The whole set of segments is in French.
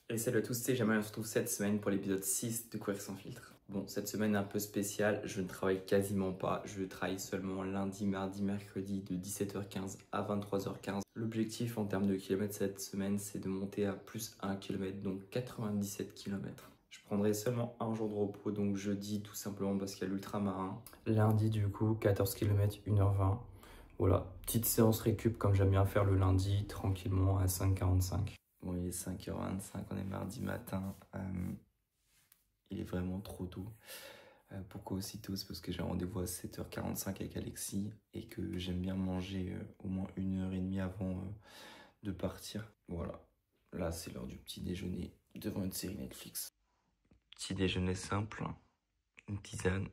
Et salut à tous, c'est Jamal, on se retrouve cette semaine pour l'épisode 6 de Courir sans filtre. Bon, cette semaine est un peu spéciale, je ne travaille quasiment pas, je travaille seulement lundi, mardi, mercredi de 17h15 à 23h15. L'objectif en termes de kilomètres cette semaine, c'est de monter à plus 1 km, donc 97 km. Je prendrai seulement un jour de repos, donc jeudi tout simplement parce qu'il y a l'ultramarin. Lundi du coup, 14 km, 1h20. Voilà, petite séance récup comme j'aime bien faire le lundi, tranquillement à 5h45. Bon, il est 5h25, on est mardi matin. Il est vraiment trop tôt. Pourquoi aussi tôt? C'est parce que j'ai rendez-vous à 7h45 avec Alexis et que j'aime bien manger au moins 1h30 avant de partir. Voilà, là c'est l'heure du petit déjeuner devant une série Netflix. Petit déjeuner simple, une tisane,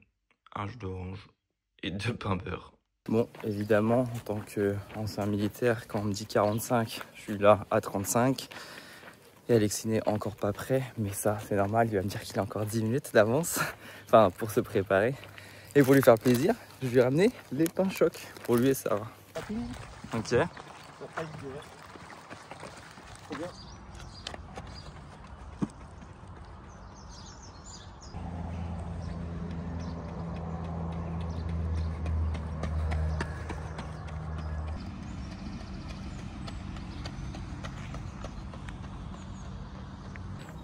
un jus d'orange et 2 pains beurre. Bon, évidemment, en tant qu'ancien militaire, quand on me dit 45, je suis là à 35. Et Alexis n'est encore pas prêt, mais ça, c'est normal, il va me dire qu'il a encore 10 minutes d'avance, enfin, pour se préparer. Et pour lui faire plaisir, je lui ai ramené les pains chocs, pour lui et Sarah. Ok.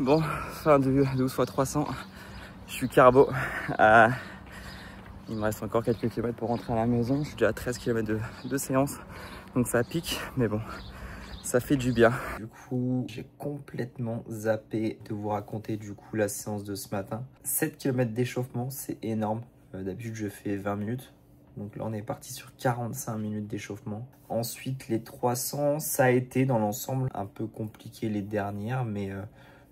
Bon, fin de 12 x 300, je suis carbo. Il me reste encore quelques kilomètres pour rentrer à la maison. Je suis déjà à 13 km de séance, donc ça pique, mais bon, ça fait du bien. Du coup, j'ai complètement zappé de vous raconter du coup la séance de ce matin. 7 km d'échauffement, c'est énorme. D'habitude, je fais 20 minutes. Donc là, on est parti sur 45 minutes d'échauffement. Ensuite, les 300, ça a été dans l'ensemble un peu compliqué les dernières, mais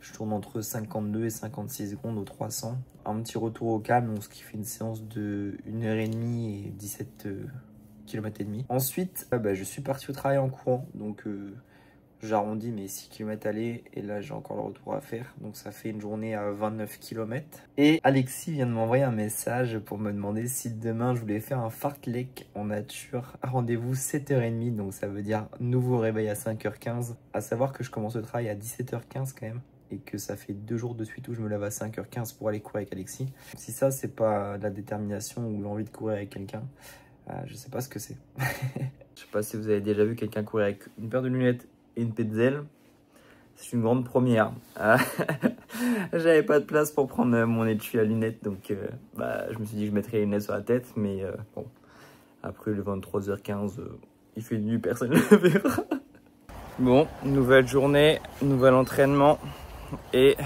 je tourne entre 52 et 56 secondes aux 300. Un petit retour au calme, donc ce qui fait une séance de 1h30 et 17 km et demi. Ensuite, je suis parti au travail en courant, donc j'arrondis mes 6 km aller et là j'ai encore le retour à faire, donc ça fait une journée à 29 km. Et Alexis vient de m'envoyer un message pour me demander si demain je voulais faire un fartlek en nature. Rendez-vous 7h30, donc ça veut dire nouveau réveil à 5h15. À savoir que je commence le travail à 17h15 quand même, et que ça fait 2 jours de suite où je me lève à 5h15 pour aller courir avec Alexis. Si ça c'est pas la détermination ou l'envie de courir avec quelqu'un, je sais pas ce que c'est. Je sais pas si vous avez déjà vu quelqu'un courir avec une paire de lunettes et une Petzl. C'est une grande première. J'avais pas de place pour prendre mon étui à lunettes, donc je me suis dit que je mettrais les lunettes sur la tête, mais bon, après le 23h15, il fait nuit, personne ne le verra. Bon, nouvelle journée, nouvel entraînement, et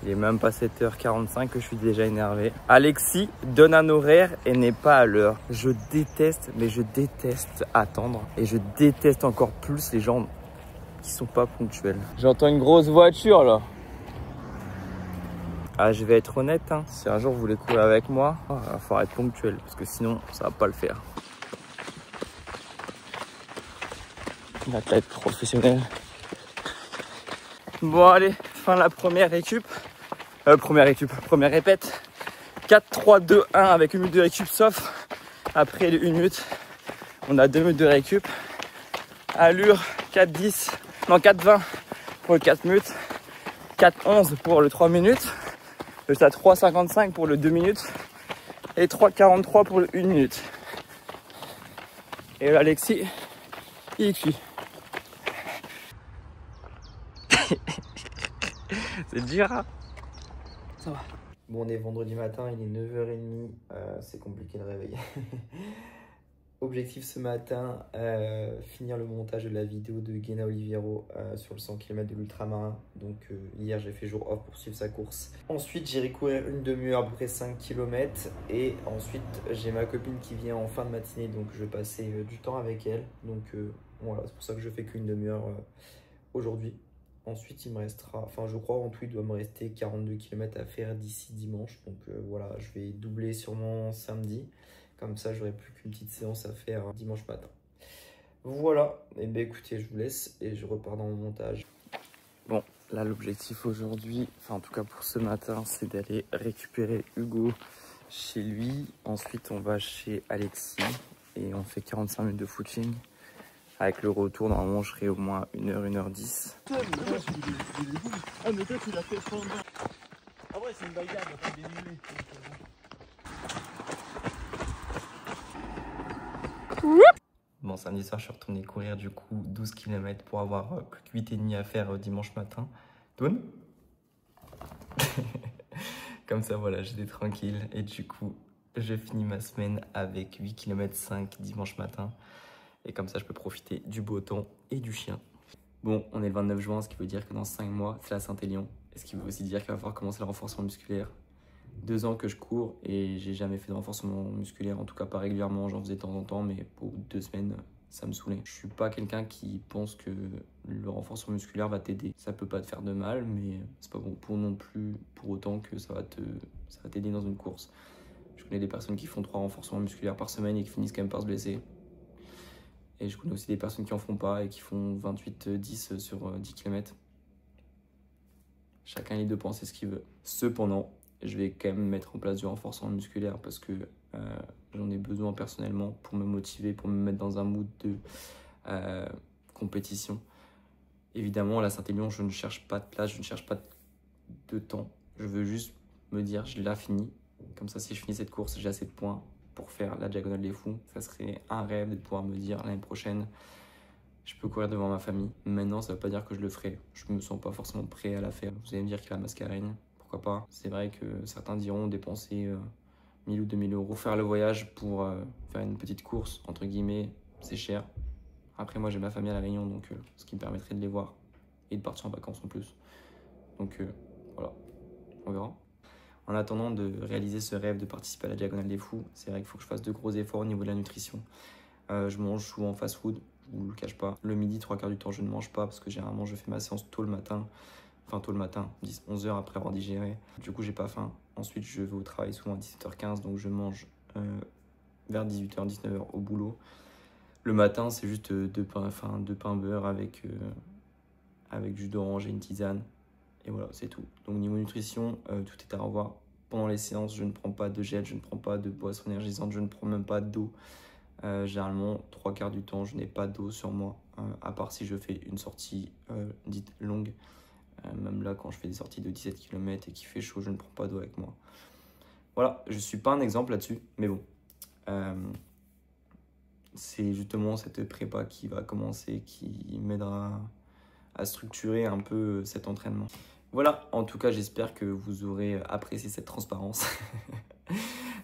il est même pas 7h45 que je suis déjà énervé. Alexis donne un horaire et n'est pas à l'heure. Je déteste, mais je déteste attendre, et je déteste encore plus les gens qui sont pas ponctuels. J'entends une grosse voiture là. Je vais être honnête, hein. Si un jour vous voulez courir avec moi, il va falloir être ponctuel, parce que sinon ça va pas le faire. Il va être professionnel. Bon allez, fin de la première récup. Première répète. 4, 3, 2, 1 avec 1 minute de récup, sauf après les 1 minute, on a 2 minutes de récup. Allure 4,10, non 4,20 pour le 4 minutes, 4,11 pour le 3 minutes, le stade 3,55 pour le 2 minutes et 3,43 pour le 1 minute. Et là, Alexis, il est cuit. C'est dur, hein? Ça va. Bon, on est vendredi matin, il est 9h30, c'est compliqué de réveiller. Objectif ce matin, finir le montage de la vidéo de Guéna Oliviero sur le 100 km de l'ultramarin. Donc hier j'ai fait jour off pour suivre sa course. Ensuite j'irai courir une demi-heure, à peu près 5 km. Et ensuite j'ai ma copine qui vient en fin de matinée, donc je vais passer du temps avec elle. Donc voilà, c'est pour ça que je fais qu'une demi-heure aujourd'hui. Ensuite il me restera, enfin je crois en tout il doit me rester 42 km à faire d'ici dimanche. Donc voilà, je vais doubler sûrement samedi. Comme ça, j'aurai plus qu'une petite séance à faire dimanche matin. Voilà. Et bien écoutez, je vous laisse et je repars dans mon montage. Bon, là l'objectif aujourd'hui, enfin en tout cas pour ce matin, c'est d'aller récupérer Hugo chez lui. Ensuite, on va chez Alexis et on fait 45 minutes de footing. Avec le retour, normalement, je serai au moins 1h, 1h10. Ah, mais toi, tu l'as fait fondre. Ah ouais, c'est une bagarre, on va pas dénouer. Bon, samedi soir, je suis retourné courir du coup 12 km pour avoir plus que 8,5 à faire dimanche matin. Toon. Comme ça, voilà, j'étais tranquille. Et du coup, je finis ma semaine avec 8 km 5 dimanche matin. Et comme ça, je peux profiter du beau temps et du chien. Bon, on est le 29 juin, ce qui veut dire que dans 5 mois, c'est la Saint-Élion. Et ce qui veut aussi dire qu'il va falloir commencer le renforcement musculaire. 2 ans que je cours et j'ai jamais fait de renforcement musculaire, en tout cas pas régulièrement, j'en faisais de temps en temps, mais pour 2 semaines, ça me saoulait. Je suis pas quelqu'un qui pense que le renforcement musculaire va t'aider. Ça peut pas te faire de mal, mais c'est pas bon pour non plus pour autant que ça va t'aider dans une course. Je connais des personnes qui font 3 renforcements musculaires par semaine et qui finissent quand même par se blesser. Et je connais aussi des personnes qui en font pas et qui font 28-10 sur 10 km. Chacun est libre de penser ce qu'il veut. Cependant, je vais quand même mettre en place du renforcement musculaire parce que j'en ai besoin personnellement pour me motiver, pour me mettre dans un mood de compétition. Évidemment, à la Saint-Élion, je ne cherche pas de place, je ne cherche pas de temps. Je veux juste me dire, je l'ai fini. Comme ça, si je finis cette course, j'ai assez de points pour faire la Diagonale des Fous. Ça serait un rêve de pouvoir me dire l'année prochaine, je peux courir devant ma famille. Maintenant, ça ne veut pas dire que je le ferai. Je me sens pas forcément prêt à la faire. Vous allez me dire qu'il y a la Mascareignes. Pourquoi pas? C'est vrai que certains diront dépenser 1000 ou 2000 euros. Faire le voyage pour faire une petite course, entre guillemets, c'est cher. Après, moi, j'ai ma famille à La Réunion, donc ce qui me permettrait de les voir et de partir en vacances en plus. Donc voilà, on verra. En attendant de réaliser ce rêve de participer à la Diagonale des Fous, c'est vrai qu'il faut que je fasse de gros efforts au niveau de la nutrition. Je mange souvent fast-food, je vous le cache pas. Le midi, 3/4 du temps, je ne mange pas parce que généralement, je fais ma séance tôt le matin. Enfin, tôt le matin, 10-11 heures après avoir digéré. Du coup, j'ai pas faim. Ensuite, je vais au travail souvent à 17h15, donc je mange vers 18h, 19h au boulot. Le matin, c'est juste deux pains beurre avec jus d'orange et une tisane. Et voilà, c'est tout. Donc niveau nutrition, tout est à revoir. Pendant les séances, je ne prends pas de gel, je ne prends pas de boisson énergisante, je ne prends même pas d'eau. Généralement, 3/4 du temps, je n'ai pas d'eau sur moi, à part si je fais une sortie dite longue. Même là, quand je fais des sorties de 17 km et qu'il fait chaud, je ne prends pas d'eau avec moi. Voilà, je ne suis pas un exemple là-dessus, mais bon. C'est justement cette prépa qui va commencer, qui m'aidera à structurer un peu cet entraînement. Voilà, en tout cas, j'espère que vous aurez apprécié cette transparence.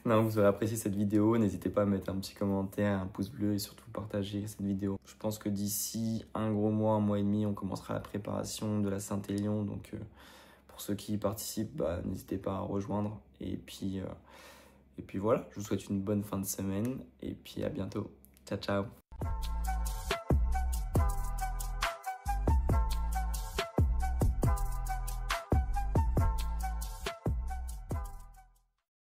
Non, vous aurez apprécié cette vidéo. N'hésitez pas à mettre un petit commentaire, un pouce bleu et surtout partager cette vidéo. Je pense que d'ici un gros mois, un mois et demi, on commencera la préparation de la Saint-Élion. Donc, pour ceux qui y participent, n'hésitez pas à rejoindre. Et puis voilà, je vous souhaite une bonne fin de semaine et puis à bientôt. Ciao, ciao.